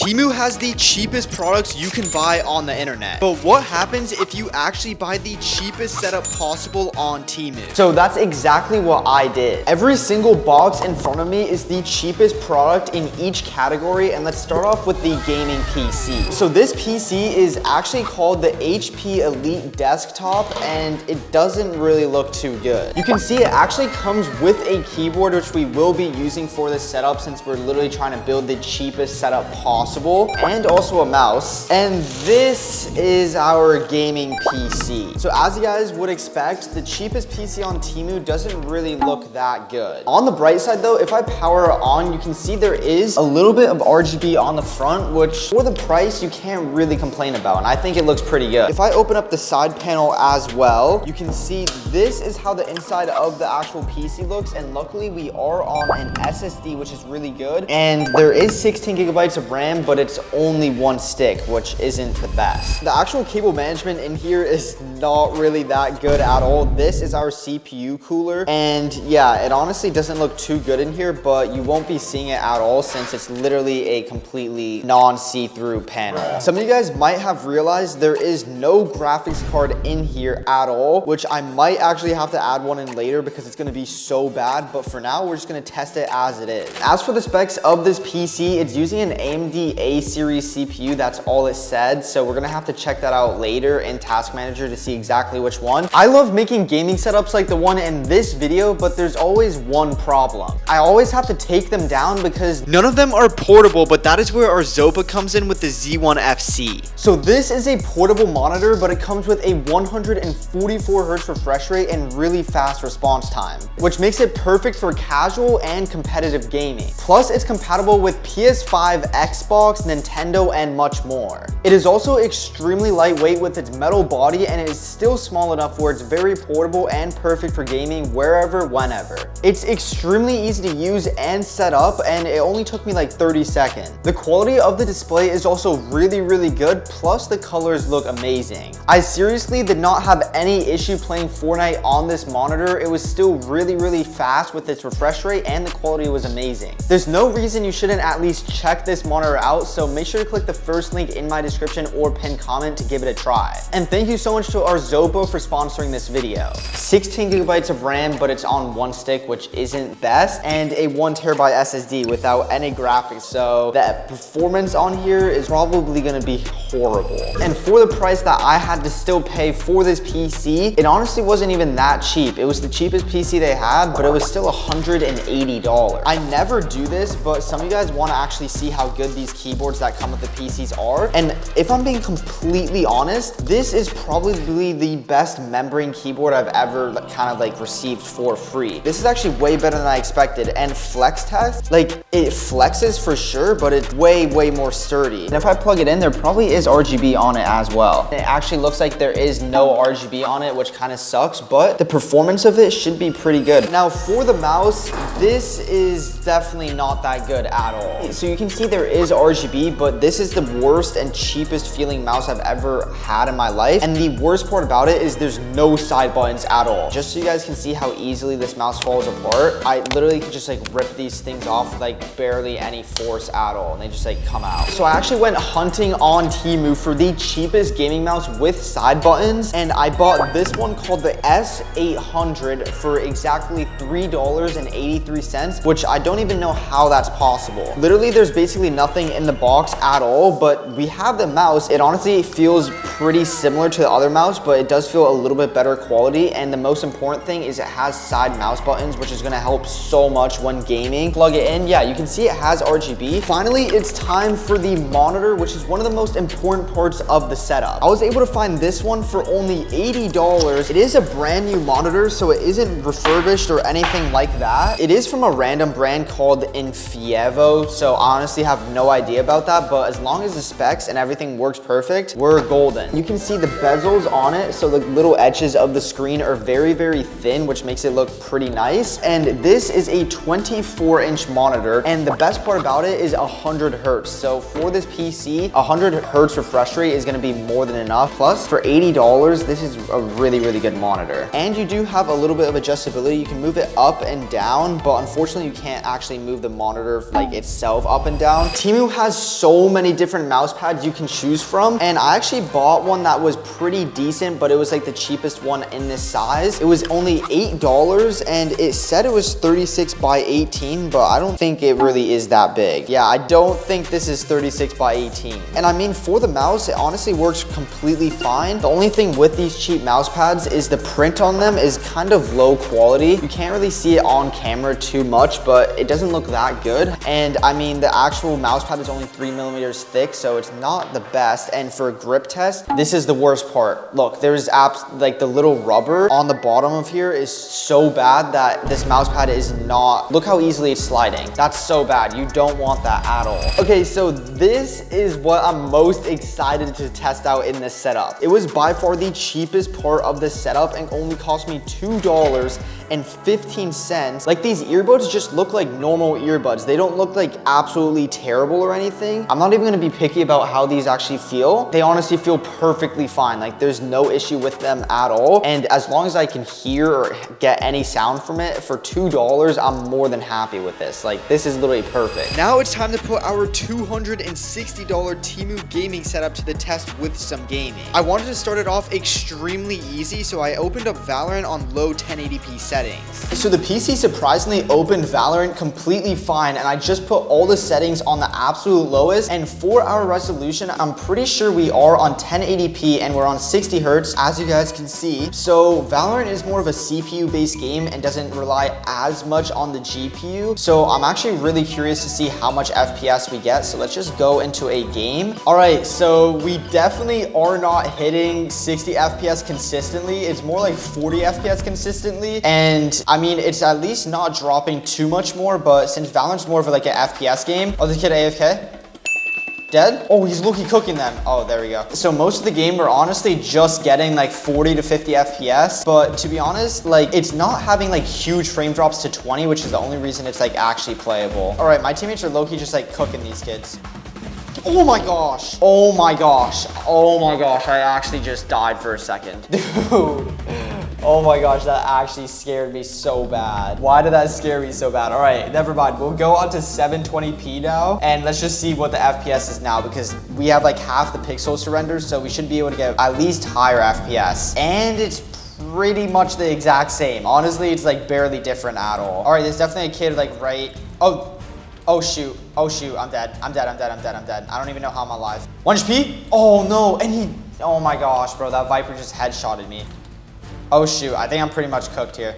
TEMU has the cheapest products you can buy on the internet. But what happens if you actually buy the cheapest setup possible on TEMU? So that's exactly what I did. Every single box in front of me is the cheapest product in each category, and let's start off with the gaming PC. So this PC is actually called the HP Elite Desktop, and it doesn't really look too good. You can see it actually comes with a keyboard, which we will be using for this setup since we're literally trying to build the cheapest setup possible, and also a mouse. And this is our gaming PC. So as you guys would expect, the cheapest PC on TEMU doesn't really look that good. On the bright side though, if I power it on, you can see there is a little bit of RGB on the front, which for the price, you can't really complain about. And I think it looks pretty good. If I open up the side panel as well, you can see this is how the inside of the actual PC looks. And luckily we are on an SSD, which is really good. And there is 16 gigabytes of RAM, but it's only one stick, which isn't the best. The actual cable management in here is not really that good at all. This is our CPU cooler. And yeah, it honestly doesn't look too good in here, but you won't be seeing it at all since it's literally a completely non-see-through panel. Some of you guys might have realized there is no graphics card in here at all, which I might actually have to add one in later because it's gonna be so bad. But for now, we're just gonna test it as it is. As for the specs of this PC, it's using an AMD A series CPU. That's all it said. So we're gonna have to check that out later in Task Manager to see exactly which one. I love making gaming setups like the one in this video, but there's always one problem. I always have to take them down because none of them are portable, but that is where our Zopa comes in with the Z1 FC. So this is a portable monitor, but it comes with a 144 Hz refresh rate and really fast response time, which makes it perfect for casual and competitive gaming. Plus, it's compatible with PS5, Xbox, Nintendo, and much more. It is also extremely lightweight with its metal body, and it is still small enough where it's very portable and perfect for gaming wherever, whenever. It's extremely easy to use and set up, and it only took me like 30 seconds. The quality of the display is also really, really good, plus the colors look amazing. I seriously did not have any issue playing Fortnite on this monitor. It was still really, really fast with its refresh rate, and the quality was amazing. There's no reason you shouldn't at least check this monitor out, so make sure to click the first link in my description or pinned comment to give it a try. And thank you so much to our Zopa for sponsoring this video. 16 gigabytes of RAM, but it's on one stick, which isn't best, and a 1 terabyte SSD without any graphics, so the performance on here is probably gonna be horrible. And for the price that I had to still pay for this PC, it honestly wasn't even that cheap. It was the cheapest PC they had, but it was still $180. I never do this, but some of you guys want to actually see how good these keyboards that come with the PCs are. And if I'm being completely honest, this is probably the best membrane keyboard I've ever kind of like received for free. This is actually way better than I expected. And flex test, like it flexes for sure, but it's way, way more sturdy. And if I plug it in, there probably is RGB on it as well. It actually looks like there is no RGB on it, which kind of sucks, but the performance of it should be pretty good. Now for the mouse, this is definitely not that good at all. So you can see there is RGB, but this is the worst and cheapest feeling mouse I've ever had in my life. And the worst part about it is there's no side buttons at all. Just so you guys can see how easily this mouse falls apart, I literally could just like rip these things off with like barely any force at all, and they just like come out. So I actually went hunting on TEMU for the cheapest gaming mouse with side buttons, and I bought this one called the S800 for exactly $3.83, which I don't even know how that's possible. Literally, there's basically nothing in the box at all, but we have the mouse. It honestly feels pretty similar to the other mouse, but it does feel a little bit better quality. And the most important thing is it has side mouse buttons, which is gonna help so much when gaming. Plug it in, yeah, you can see it has RGB. Finally, it's time for the monitor, which is one of the most important parts of the setup. I was able to find this one for only $80. It is a brand new monitor, so it isn't refurbished or anything like that. It is from a random brand called Infievo, so I honestly have no idea about that, but as long as the specs and everything works perfect, we're golden. button. You can see the bezels on it, so the little edges of the screen are very, very thin, which makes it look pretty nice. And this is a 24-inch monitor, and the best part about it is 100 hertz. So for this PC, 100 hertz refresh rate is gonna be more than enough. Plus, for $80, this is a really, really good monitor. And you do have a little bit of adjustability. You can move it up and down, but unfortunately, you can't actually move the monitor like itself up and down. TEMU has so many different mouse pads you can choose from, and I actually bought one that was pretty decent, but it was like the cheapest one in this size. It was only $8, and it said it was 36 by 18, but I don't think it really is that big. Yeah, I don't think this is 36 by 18. And I mean, for the mouse, it honestly works completely fine. The only thing with these cheap mouse pads is the print on them is kind of low quality. You can't really see it on camera too much, but it doesn't look that good. And I mean, the actual mouse pad is only 3mm thick, so it's not the best. And for a grip test, this is the worst part. Look, there's like the little rubber on the bottom of here is so bad that this mouse pad is not, look how easily it's sliding. That's so bad. You don't want that at all. Okay, so this is what I'm most excited to test out in this setup. It was by far the cheapest part of the setup and only cost me $2.15. Like, these earbuds just look like normal earbuds. They don't look like absolutely terrible or anything. I'm not even gonna be picky about how these actually feel. They honestly feel perfectly fine. Like, there's no issue with them at all. And as long as I can hear or get any sound from it for $2, I'm more than happy with this. Like, this is literally perfect. Now it's time to put our $260 TEMU gaming setup to the test with some gaming. I wanted to start it off extremely easy, so I opened up Valorant on low 1080p settings. So the PC surprisingly opened Valorant completely fine, and I just put all the settings on the absolute lowest. And for our resolution, I'm pretty sure we are on 1080p and we're on 60 hertz, as you guys can see. So Valorant is more of a CPU-based game and doesn't rely as much on the GPU. So I'm actually really curious to see how much FPS we get. So let's just go into a game. All right, so we definitely are not hitting 60 FPS consistently. It's more like 40 FPS consistently. And I mean, it's at least not dropping too much more, but since Valorant's more of like an FPS game. Oh, this kid AFK? Dead? Oh, he's low-key cooking them. Oh, there we go. So most of the game, we're honestly just getting like 40 to 50 FPS. But to be honest, like, it's not having like huge frame drops to 20, which is the only reason it's like actually playable. All right, my teammates are low-key just like cooking these kids. Oh my gosh. Oh my gosh. Oh my gosh. I actually just died for a second. Dude. Oh my gosh, that actually scared me so bad. Why did that scare me so bad? All right, never mind. We'll go on to 720p now, and let's just see what the FPS is now, because we have like half the pixels to render, so we should be able to get at least higher FPS. And it's pretty much the exact same. Honestly, it's like barely different at all. All right, there's definitely a kid like right. Oh shoot. Oh shoot, I'm dead. I'm dead. I don't even know how I'm alive. 1 HP? Oh no, and he, oh my gosh, bro, that Viper just headshotted me. Oh shoot, I think I'm pretty much cooked here.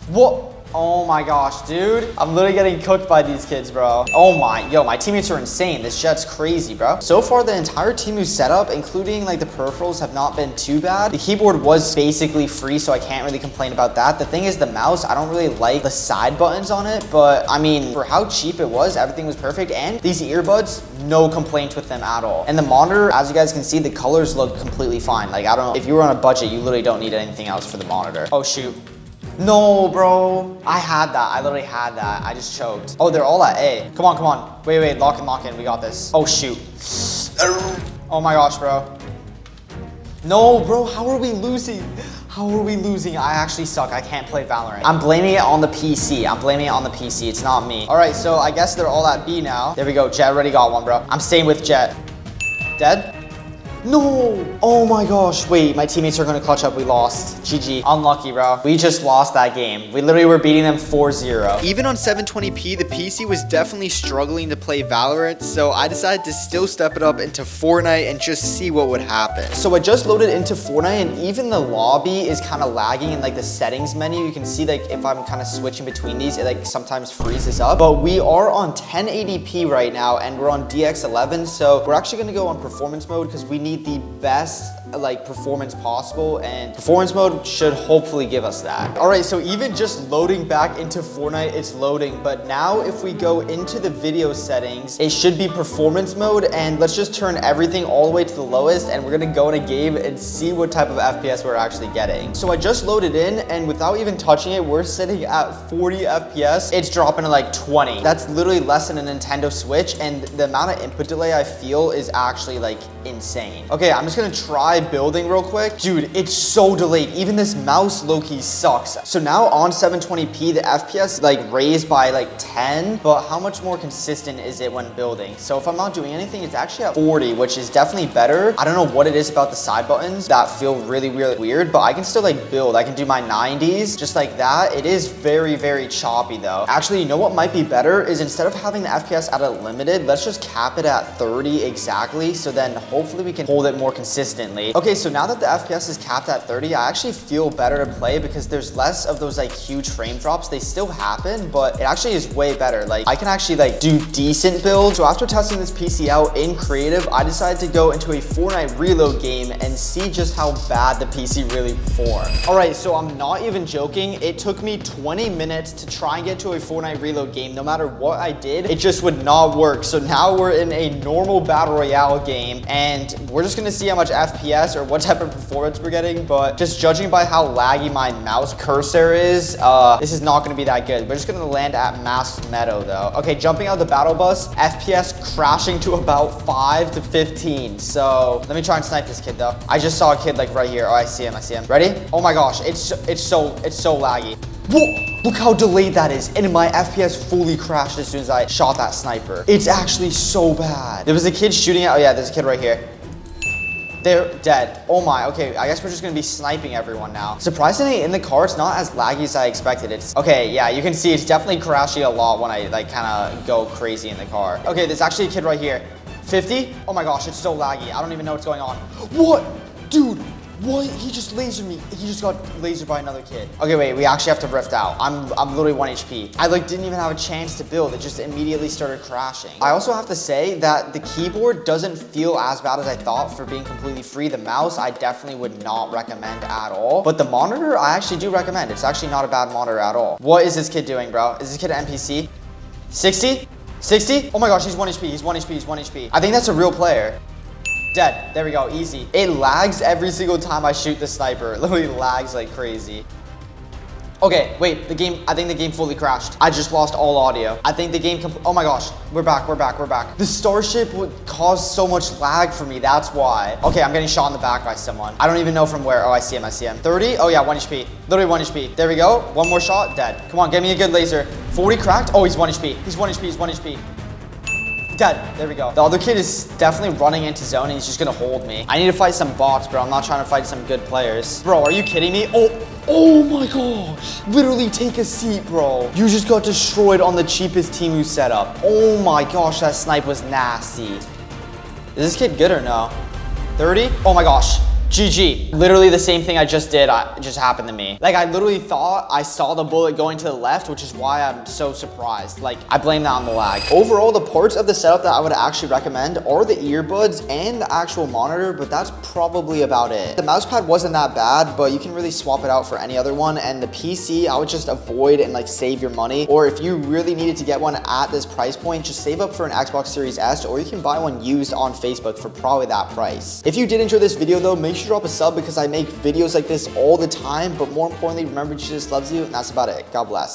What? Oh my gosh, dude. I'm literally getting cooked by these kids, bro. Oh my, yo, my teammates are insane. This jet's crazy, bro. So far, the entire TEMU setup, including like the peripherals, have not been too bad. The keyboard was basically free, so I can't really complain about that. The thing is, the mouse, I don't really like the side buttons on it, but I mean, for how cheap it was, everything was perfect. And these earbuds, no complaints with them at all. And the monitor, as you guys can see, the colors look completely fine. Like, I don't know, if you were on a budget, you literally don't need anything else for the monitor. Oh shoot. No, bro. I had that. I literally had that. I just choked. Oh, they're all at A. Come on, come on. Wait, lock in. We got this. Oh, shoot. Oh my gosh, bro. No, bro, how are we losing? How are we losing? I actually suck. I can't play Valorant. I'm blaming it on the PC. It's not me. All right, so I guess they're all at B now. There we go. Jet already got one, bro. I'm staying with Jet. Dead? No! Oh my gosh. Wait, my teammates are gonna clutch up. We lost. GG. Unlucky, bro. We just lost that game. We literally were beating them 4-0. Even on 720p, the PC was definitely struggling to play Valorant, so I decided to still step it up into Fortnite and just see what would happen. So I just loaded into Fortnite, and even the lobby is kind of lagging in like the settings menu. You can see like if I'm kind of switching between these, it like sometimes freezes up. But we are on 1080p right now, and we're on DX11, so we're actually gonna go on performance mode because we need the best like performance possible, and performance mode should hopefully give us that. All right, so even just loading back into Fortnite, it's loading, but now if we go into the video settings, it should be performance mode, and let's just turn everything all the way to the lowest, and we're gonna go in a game and see what type of FPS we're actually getting. So I just loaded in, and without even touching it, we're sitting at 40 FPS. It's dropping to like 20. That's literally less than a Nintendo Switch, and the amount of input delay I feel is actually like insane. Okay, I'm just gonna try building real quick. Dude, it's so delayed. Even this mouse low-key sucks. So now on 720p, the FPS like raised by like 10, but how much more consistent is it when building? So if I'm not doing anything, it's actually at 40, which is definitely better. I don't know what it is about the side buttons that feel really weird, but I can still like build. I can do my 90s just like that. It is very choppy though. Actually, you know what might be better is instead of having the FPS at a limited, let's just cap it at 30 exactly, so then hopefully we can hold it more consistently. Okay, so now that the FPS is capped at 30, I actually feel better to play because there's less of those like huge frame drops. They still happen, but it actually is way better. Like I can actually like do decent builds. So after testing this PC out in creative, I decided to go into a Fortnite reload game and see just how bad the PC really performed. All right, so I'm not even joking. It took me 20 minutes to try and get to a Fortnite reload game. No matter what I did, it just would not work. So now we're in a normal battle royale game, and we're just gonna see how much FPS or what type of performance we're getting. But just judging by how laggy my mouse cursor is, this is not gonna be that good. We're just gonna land at Masked Meadow though. Okay, jumping out of the battle bus, FPS crashing to about 5 to 15. So let me try and snipe this kid though. I just saw a kid like right here. Oh, I see him. Ready? Oh my gosh, it's so laggy. Whoa, look how delayed that is. And my FPS fully crashed as soon as I shot that sniper. It's actually so bad. There was a kid shooting at, oh yeah, there's a kid right here. They're dead. Oh my, okay, I guess we're just gonna be sniping everyone now. Surprisingly, in the car, it's not as laggy as I expected. It's, okay, yeah, you can see it's definitely crashing a lot when I like kind of go crazy in the car. Okay, there's actually a kid right here. 50? Oh my gosh, it's so laggy. I don't even know what's going on. What? Dude, what? He just lasered me. He just got lasered by another kid. Okay, wait, we actually have to rift out. I'm literally 1 HP. I like didn't even have a chance to build. It just immediately started crashing. I also have to say that the keyboard doesn't feel as bad as I thought for being completely free. The mouse, I definitely would not recommend at all. But the monitor, I actually do recommend. It's actually not a bad monitor at all. What is this kid doing, bro? Is this kid an NPC? 60? 60? Oh my gosh, he's 1 HP, he's 1 HP, he's 1 HP. I think that's a real player. Dead. There we go. Easy. It lags every single time I shoot the sniper. It literally lags like crazy. Okay, wait, I think the game fully crashed. I just lost all audio. I think the game, oh my gosh, we're back. The Starship would cause so much lag for me, that's why. Okay, I'm getting shot in the back by someone. I don't even know from where. Oh, I see him. 30? Oh yeah, 1 HP. Literally 1 HP. There we go. One more shot, dead. Come on, get me a good laser. 40 cracked? Oh, he's 1 HP. He's 1 HP. Dead. There we go. The other kid is definitely running into zone and he's just gonna hold me. I need to fight some bots, bro. I'm not trying to fight some good players. Bro, are you kidding me? Oh my gosh. Literally take a seat, bro. You just got destroyed on the cheapest TEMU setup. Oh my gosh, that snipe was nasty. Is this kid good or no? 30? Oh my gosh. GG. Literally the same thing I just did just happened to me. Like I literally thought I saw the bullet going to the left, which is why I'm so surprised. Like I blame that on the lag. Overall, the parts of the setup that I would actually recommend are the earbuds and the actual monitor, but that's probably about it. The mouse pad wasn't that bad, but you can really swap it out for any other one. And the PC, I would just avoid and like save your money. Or if you really needed to get one at this price point, just save up for an Xbox Series S, or you can buy one used on Facebook for probably that price. If you did enjoy this video though, make sure to drop a sub because I make videos like this all the time, but more importantly, remember Jesus loves you, and that's about it. God bless.